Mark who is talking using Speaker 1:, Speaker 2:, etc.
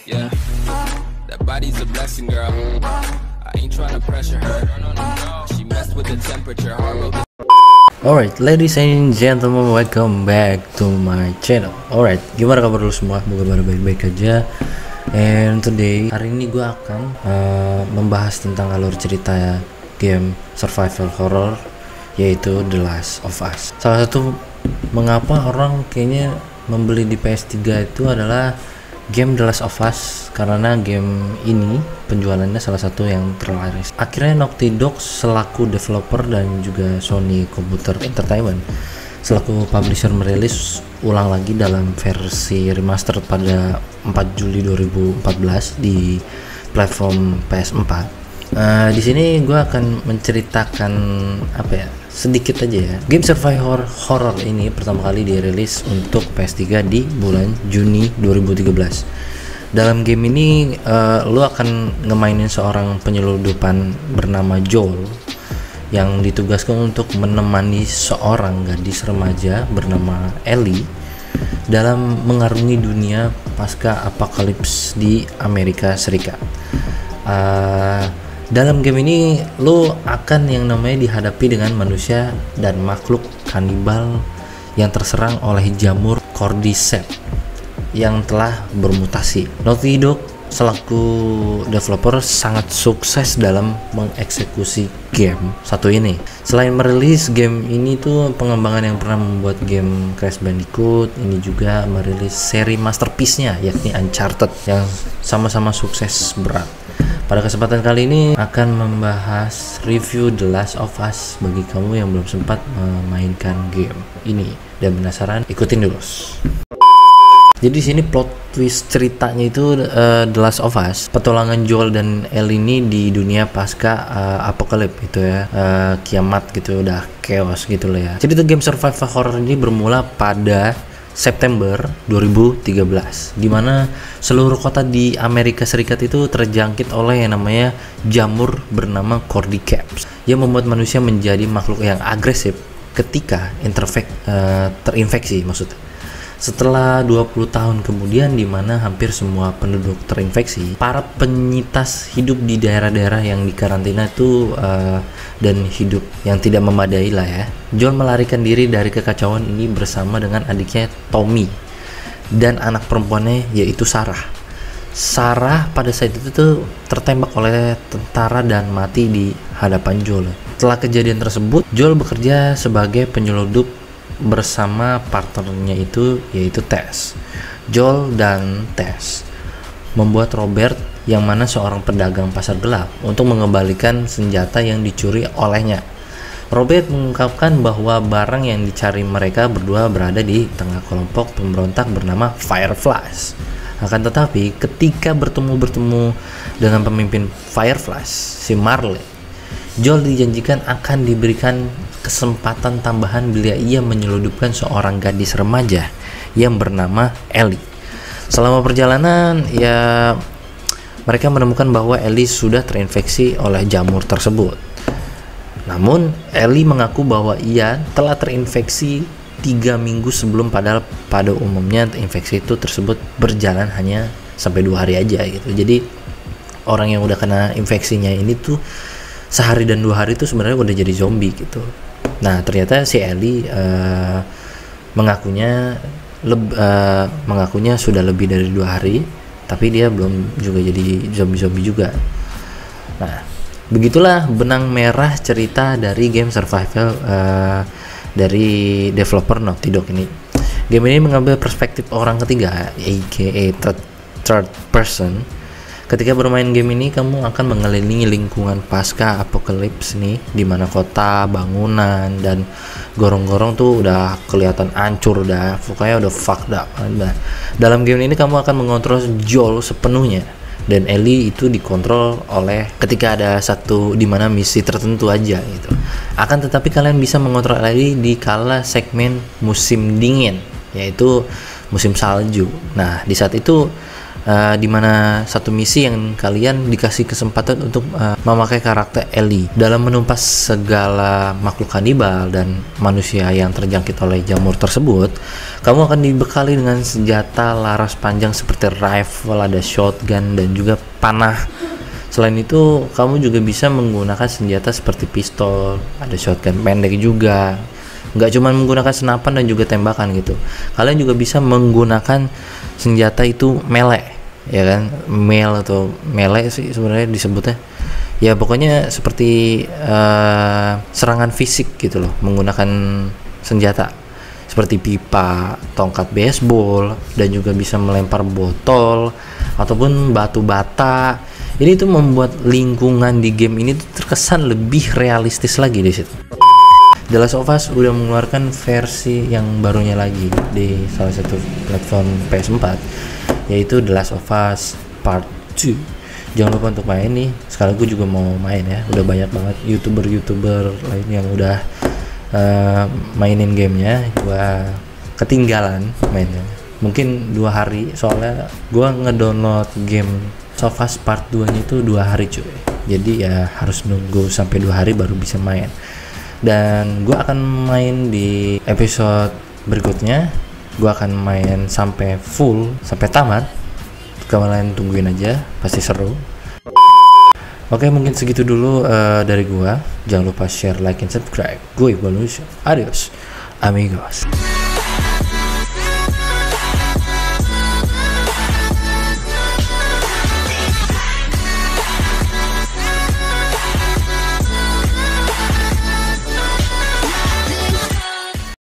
Speaker 1: Yeah, that body's a blessing, girl. I ain't trying to pressure her. No. She messed with the temperature.
Speaker 2: Alright, ladies and gentlemen, welcome back to my channel. Alright, gimana kabar lu semua? Semoga baik-baik aja. And today, hari ini gue akan membahas tentang alur cerita game survival horror, yaitu The Last of Us. Salah satu mengapa orang kayaknya membeli di PS3 itu adalah game The Last of Us, karena game ini penjualannya salah satu yang terlaris. Akhirnya Naughty Dog selaku developer dan juga Sony Computer Entertainment selaku publisher merilis ulang lagi dalam versi remaster pada 4 Juli 2014 di platform PS4. Di sini gue akan menceritakan sedikit aja ya. Game survival horror ini pertama kali dirilis untuk PS3 di bulan Juni 2013. Dalam game ini lo akan ngemainin seorang penyeludupan bernama Joel yang ditugaskan untuk menemani seorang gadis remaja bernama Ellie dalam mengarungi dunia pasca apokalips di Amerika Serikat. Dalam game ini lo akan yang namanya dihadapi dengan manusia dan makhluk kanibal yang terserang oleh jamur Cordyceps yang telah bermutasi. Naughty Dog selaku developer sangat sukses dalam mengeksekusi game satu ini. Selain merilis game ini tuh pengembangan yang pernah membuat game Crash Bandicoot, ini juga merilis seri masterpiece-nya yakni Uncharted yang sama-sama sukses berat. Pada kesempatan kali ini akan membahas review The Last of Us bagi kamu yang belum sempat memainkan game ini dan penasaran, ikutin dulu. Jadi di sini plot twist ceritanya itu The Last of Us, petualangan Joel dan Ellie ini di dunia pasca apokalips gitu ya, kiamat gitu, udah chaos gitu loh ya. Jadi game survival horror ini bermula pada September 2013, di mana seluruh kota di Amerika Serikat itu terjangkit oleh yang namanya jamur bernama Cordyceps yang membuat manusia menjadi makhluk yang agresif ketika terinfeksi maksudnya. Setelah 20 tahun kemudian, di mana hampir semua penduduk terinfeksi, para penyintas hidup di daerah-daerah yang dikarantina itu dan hidup yang tidak memadai lah ya. Joel melarikan diri dari kekacauan ini bersama dengan adiknya Tommy dan anak perempuannya yaitu Sarah. Sarah pada saat itu tuh tertembak oleh tentara dan mati di hadapan Joel. Setelah kejadian tersebut, Joel bekerja sebagai penyeludup bersama partnernya itu yaitu Tess. Joel dan Tess membuat Robert yang mana seorang pedagang pasar gelap untuk mengembalikan senjata yang dicuri olehnya. Robert mengungkapkan bahwa barang yang dicari mereka berdua berada di tengah kelompok pemberontak bernama Fireflies. Akan tetapi ketika bertemu dengan pemimpin Fireflies, si Marley, Joel dijanjikan akan diberikan kesempatan tambahan bila ia menyeludupkan seorang gadis remaja yang bernama Ellie. Selama perjalanan ya mereka menemukan bahwa Ellie sudah terinfeksi oleh jamur tersebut. Namun Ellie mengaku bahwa ia telah terinfeksi 3 minggu sebelum, padahal pada umumnya infeksi itu tersebut berjalan hanya sampai 2 hari aja gitu. Jadi orang yang udah kena infeksinya ini tuh sehari dan 2 hari itu sebenarnya udah jadi zombie gitu. Nah ternyata si Ellie mengakunya sudah lebih dari 2 hari, tapi dia belum juga jadi zombie juga. Nah begitulah benang merah cerita dari game survival dari developer Naughty Dog ini. Game ini mengambil perspektif orang ketiga, aka third person. Ketika bermain game ini, kamu akan mengelilingi lingkungan pasca apokalips nih, di mana kota, bangunan, dan gorong-gorong tuh udah kelihatan hancur, pokoknya udah fucked up. Nah, dalam game ini kamu akan mengontrol Joel sepenuhnya, dan Ellie itu dikontrol oleh ketika ada satu di mana misi tertentu aja gitu. Akan tetapi kalian bisa mengontrol Ellie di kala segmen musim dingin, yaitu musim salju. Nah, di saat itu di mana satu misi yang kalian dikasih kesempatan untuk memakai karakter Ellie dalam menumpas segala makhluk kanibal dan manusia yang terjangkit oleh jamur tersebut. Kamu akan dibekali dengan senjata laras panjang seperti rifle, ada shotgun dan juga panah. Selain itu, kamu juga bisa menggunakan senjata seperti pistol, ada shotgun pendek juga. Nggak cuma menggunakan senapan dan juga tembakan gitu. Kalian juga bisa menggunakan senjata itu melee, ya kan? Melee atau melee sih sebenarnya disebutnya. Ya pokoknya seperti serangan fisik gitu loh, menggunakan senjata seperti pipa, tongkat baseball, dan juga bisa melempar botol ataupun batu bata. Ini tuh membuat lingkungan di game ini tuh terkesan lebih realistis lagi di situ. The Last of Us udah mengeluarkan versi yang barunya lagi di salah satu platform PS4, yaitu The Last of Us Part 2. Jangan lupa untuk main nih, sekali gue juga mau main ya. Udah banyak banget youtuber lain yang udah mainin gamenya, gue ketinggalan mainnya. Mungkin 2 hari, soalnya gue ngedownload game Last of Us Part 2 nya itu 2 hari cuy. Jadi ya harus nunggu sampai 2 hari baru bisa main. Dan gue akan main di episode berikutnya. Gue akan main sampai full, sampai tamat. Kalian tungguin aja, pasti seru. Oke, mungkin segitu dulu dari gue. Jangan lupa share, like, and subscribe. Gue Evolution. Adios, amigos.